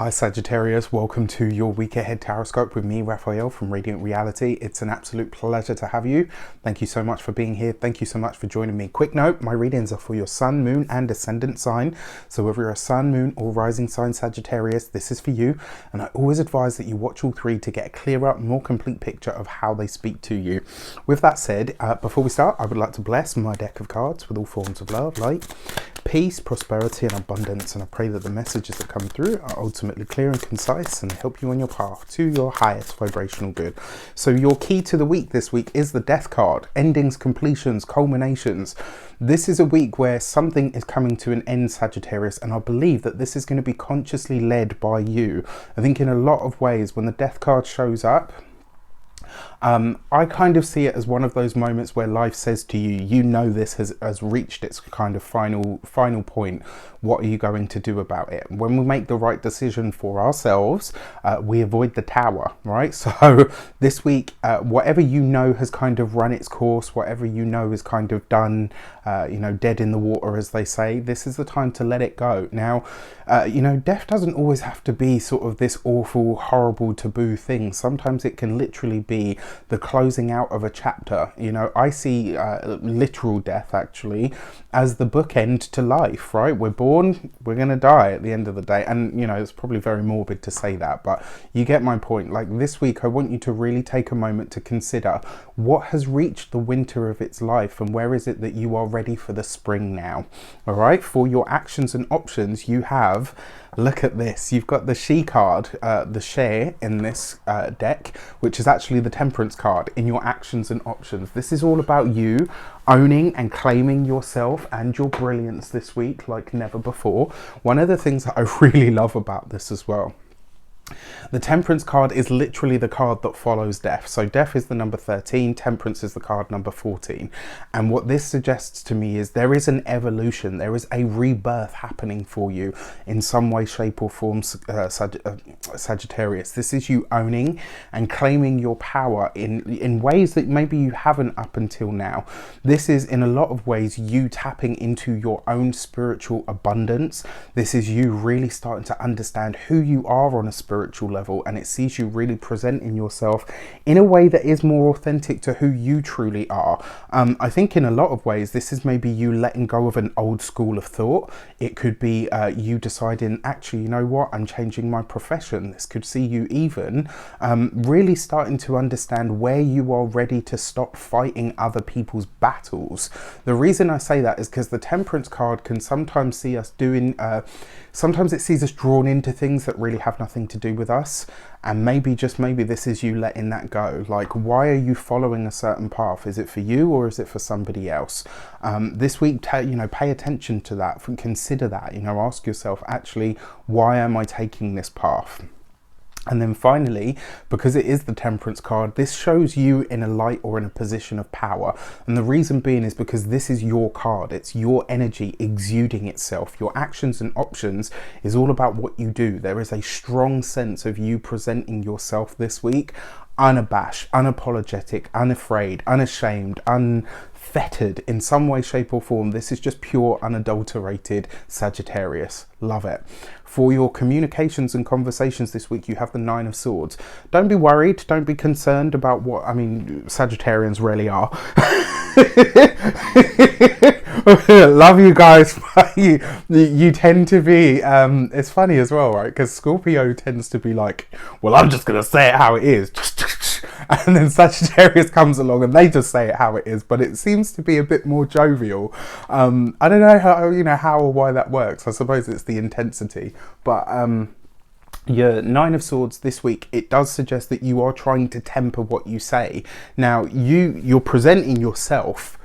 Hi Sagittarius, welcome to your week ahead taroscope with me, Raphael from Reydiant Reality. It's an absolute pleasure to have you. Thank you so much for being here. Thank you so much for joining me. Quick note, my readings are for your sun, moon and ascendant sign. So whether you're a sun, moon or rising sign Sagittarius, this is for you. And I always advise that you watch all three to get a clearer, more complete picture of how they speak to you. With that said, before we start, I would like to bless my deck of cards with all forms of love, light, peace, prosperity and abundance, and I pray that the messages that come through are ultimately clear and concise and help you on your path to your highest vibrational good. So your key to the week this week is the Death card. Endings, completions, culminations. This is a week where something is coming to an end, Sagittarius, and I believe that this is going to be consciously led by you. I think in a lot of ways when the Death card shows up, I kind of see it as one of those moments where life says to you, you know this has reached its kind of final point. What are you going to do about it? When we make the right decision for ourselves, we avoid the tower, right? So this week, whatever you know has kind of run its course, whatever you know is kind of done, dead in the water, as they say, this is the time to let it go. Now, death doesn't always have to be sort of this awful, horrible, taboo thing. Sometimes it can literally be the closing out of a chapter. I see literal death actually as the bookend to life, right? We're born, we're gonna die at the end of the day, and it's probably very morbid to say that, but you get my point. Like this week I want you to really take a moment to consider what has reached the winter of its life and where is it that you are ready for the spring now. All right, for your actions and options you have, look at this, you've got the she card, the share in this deck, which is actually the Temperance card in your actions and options. This is all about you owning and claiming yourself and your brilliance this week like never before. One of the things that I really love about this as well, the Temperance card is literally the card that follows Death. So Death is the number 13, Temperance is the card number 14. And what this suggests to me is there is an evolution, there is a rebirth happening for you in some way, shape or form, Sagittarius. This is you owning and claiming your power in ways that maybe you haven't up until now. This is in a lot of ways you tapping into your own spiritual abundance. This is you really starting to understand who you are on a spiritual level, and it sees you really presenting yourself in a way that is more authentic to who you truly are. I think in a lot of ways this is maybe you letting go of an old school of thought. It could be you deciding, actually, you know what, I'm changing my profession. This could see you even really starting to understand where you are ready to stop fighting other people's battles. The reason I say that is because the Temperance card can sometimes see us doing sometimes it sees us drawn into things that really have nothing to do with us, and maybe, just maybe, this is you letting that go. Like, why are you following a certain path? Is it for you or is it for somebody else? This week, pay attention to that, consider that, ask yourself, actually, why am I taking this path? And then finally, because it is the Temperance card, this shows you in a light or in a position of power. And the reason being is because this is your card. It's your energy exuding itself. Your actions and options is all about what you do. There is a strong sense of you presenting yourself this week, unabashed, unapologetic, unafraid, unashamed, unfettered in some way, shape or form. This is just pure, unadulterated Sagittarius. Love it. For your communications and conversations this week, you have the Nine of Swords. Don't be worried. Don't be concerned about what, Sagittarians really are. Love you guys. You tend to be, it's funny as well, right? Because Scorpio tends to be like, well, I'm just going to say it how it is. And then Sagittarius comes along and they just say it how it is, but it seems to be a bit more jovial. I don't know how or why that works. I suppose it's the intensity, but your Nine of Swords this week, it does suggest that you are trying to temper what you say. Now you're presenting yourself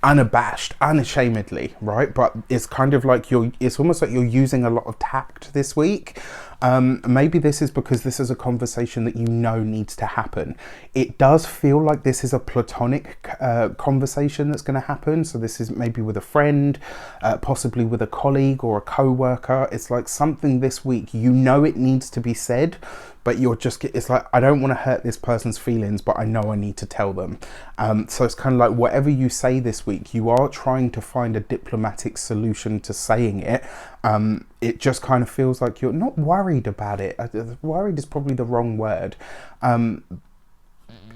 unabashed, unashamedly, right? But it's kind of like it's almost like you're using a lot of tact this week. Maybe this is because this is a conversation that needs to happen. It does feel like this is a platonic conversation that's going to happen. So this is maybe with a friend, possibly with a colleague or a co-worker. It's like something this week, it needs to be said, but it's like, I don't want to hurt this person's feelings, but I know I need to tell them. So it's kind of like whatever you say this week, you are trying to find a diplomatic solution to saying it. it just kind of feels like you're not worried about it. Worried is probably the wrong word.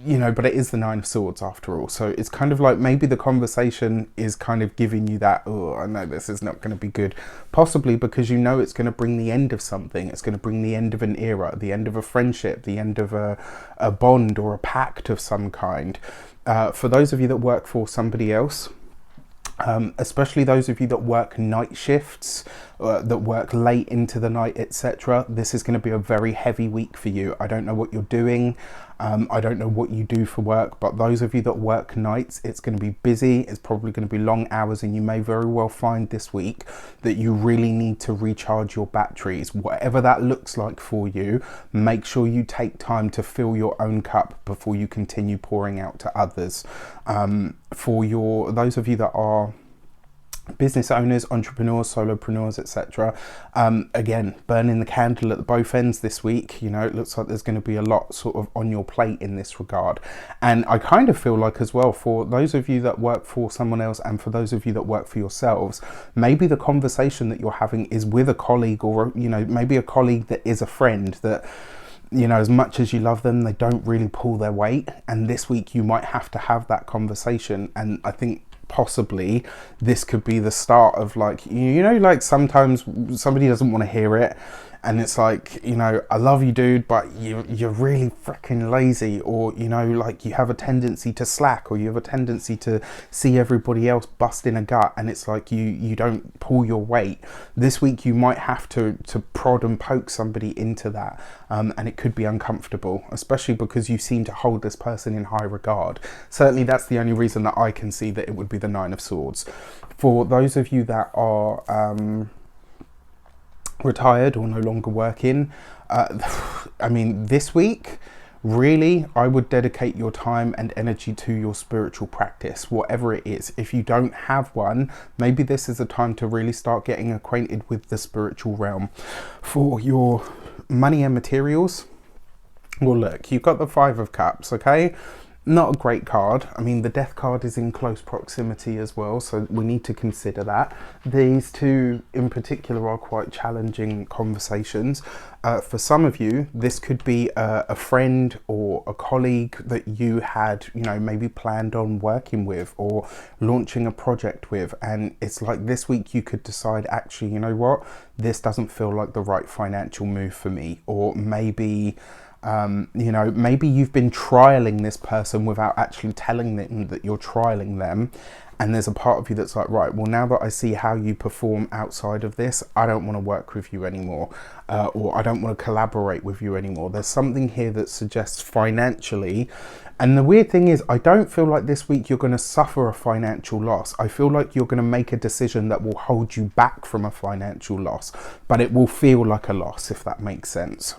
You know, but it is the Nine of Swords after all. So it's kind of like maybe the conversation is kind of giving you that, oh, I know this is not going to be good. Possibly because you know it's going to bring the end of something. It's going to bring the end of an era, the end of a friendship, the end of a bond or a pact of some kind. For those of you that work for somebody else, especially those of you that work night shifts, that work late into the night, etc., this is going to be a very heavy week for you. I don't know what you're doing. I don't know what you do for work, but those of you that work nights, it's going to be busy. It's probably going to be long hours, and you may very well find this week that you really need to recharge your batteries. Whatever that looks like for you, make sure you take time to fill your own cup before you continue pouring out to others. For those of you that are business owners, entrepreneurs, solopreneurs, etc., again, burning the candle at both ends this week. You know, it looks like there's going to be a lot sort of on your plate in this regard. And I kind of feel like as well, for those of you that work for someone else and for those of you that work for yourselves, maybe the conversation that you're having is with a colleague, or, you know, maybe a colleague that is a friend that, you know, as much as you love them, they don't really pull their weight. And this week you might have to have that conversation. And I think possibly this could be the start of, like, you know, like sometimes somebody doesn't want to hear it, and it's like, you know, I love you, dude, but you're really freaking lazy, or, you know, like you have a tendency to slack, or you have a tendency to see everybody else bust in a gut, and it's like you don't pull your weight. This week you might have to prod and poke somebody into that, and it could be uncomfortable, especially because you seem to hold this person in high regard. Certainly that's the only reason that I can see that it would be the Nine of Swords. For those of you that are retired or no longer working, I mean, this week really I would dedicate your time and energy to your spiritual practice, whatever it is. If you don't have one, maybe this is a time to really start getting acquainted with the spiritual realm. For your money and materials, well, look, you've got the Five of Cups, okay? Not a great card. I mean, the Death card is in close proximity as well, so we need to consider that. These two in particular are quite challenging conversations. For some of you, this could be a friend or a colleague that you had, you know, maybe planned on working with or launching a project with, and it's like this week you could decide, actually, you know what, this doesn't feel like the right financial move for me. Or maybe you know, maybe you've been trialing this person without actually telling them that you're trialing them, and there's a part of you that's like, right, well, now that I see how you perform outside of this, I don't want to work with you anymore, or I don't want to collaborate with you anymore. There's something here that suggests financially. And the weird thing is, I don't feel like this week you're going to suffer a financial loss. I feel like you're going to make a decision that will hold you back from a financial loss, but it will feel like a loss, if that makes sense.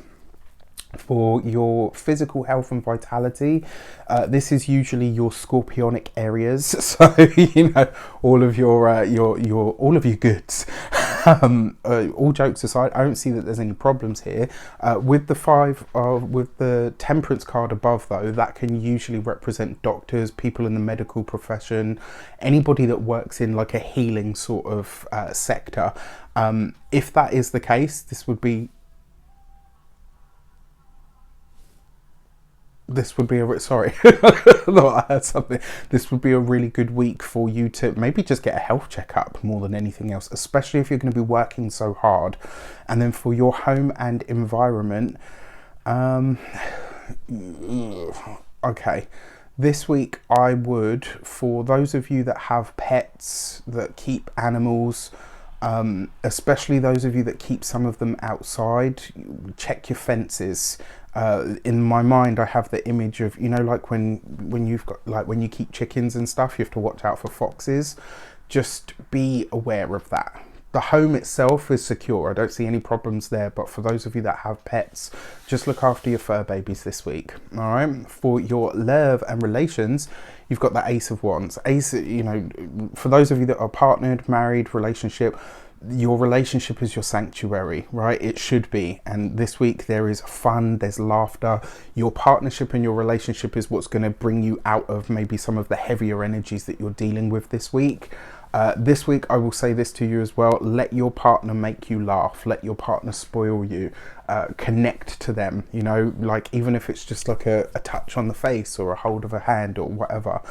For your physical health and vitality, this is usually your scorpionic areas, so you know, all of your all of your goods. All jokes aside, I don't see that there's any problems here. With the Temperance card above, though, that can usually represent doctors, people in the medical profession, anybody that works in like a healing sort of sector. If that is the case, this would be sorry, I heard something. This would be a really good week for you to maybe just get a health checkup more than anything else, especially if you're going to be working so hard. And then for your home and environment, okay, this week I would, for those of you that have pets, that keep animals, especially those of you that keep some of them outside, check your fences. In my mind, I have the image of, you know, like when you've got, like when you keep chickens and stuff, you have to watch out for foxes. Just be aware of that. The home itself is secure. I don't see any problems there. But for those of you that have pets, just look after your fur babies this week. All right. For your love and relations, you've got the Ace of Wands. Ace, you know, for those of you that are partnered, married, relationship, your relationship is your sanctuary, right? It should be. And this week there is fun, there's laughter. Your partnership and your relationship is what's going to bring you out of maybe some of the heavier energies that you're dealing with this week. This week, I will say this to you as well. Let your partner make you laugh. Let your partner spoil you. Connect to them, you know, like even if it's just like a touch on the face or a hold of a hand or whatever.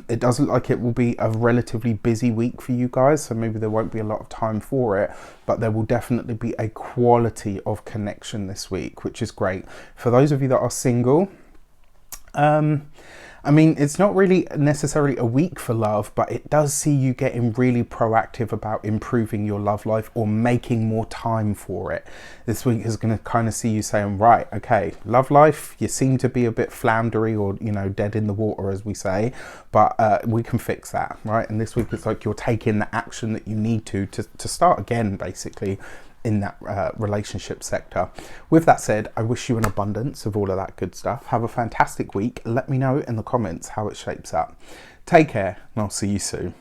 It does look like it will be a relatively busy week for you guys, so maybe there won't be a lot of time for it, but there will definitely be a quality of connection this week, which is great. For those of you that are single, I mean, it's not really necessarily a week for love, but it does see you getting really proactive about improving your love life or making more time for it. This week is going to kind of see you saying, right, okay, love life, you seem to be a bit floundery or, you know, dead in the water, as we say, but we can fix that, right? And this week it's like you're taking the action that you need to start again, basically, in that relationship sector. With that said, I wish you an abundance of all of that good stuff. Have a fantastic week. Let me know in the comments how it shapes up. Take care, and I'll see you soon.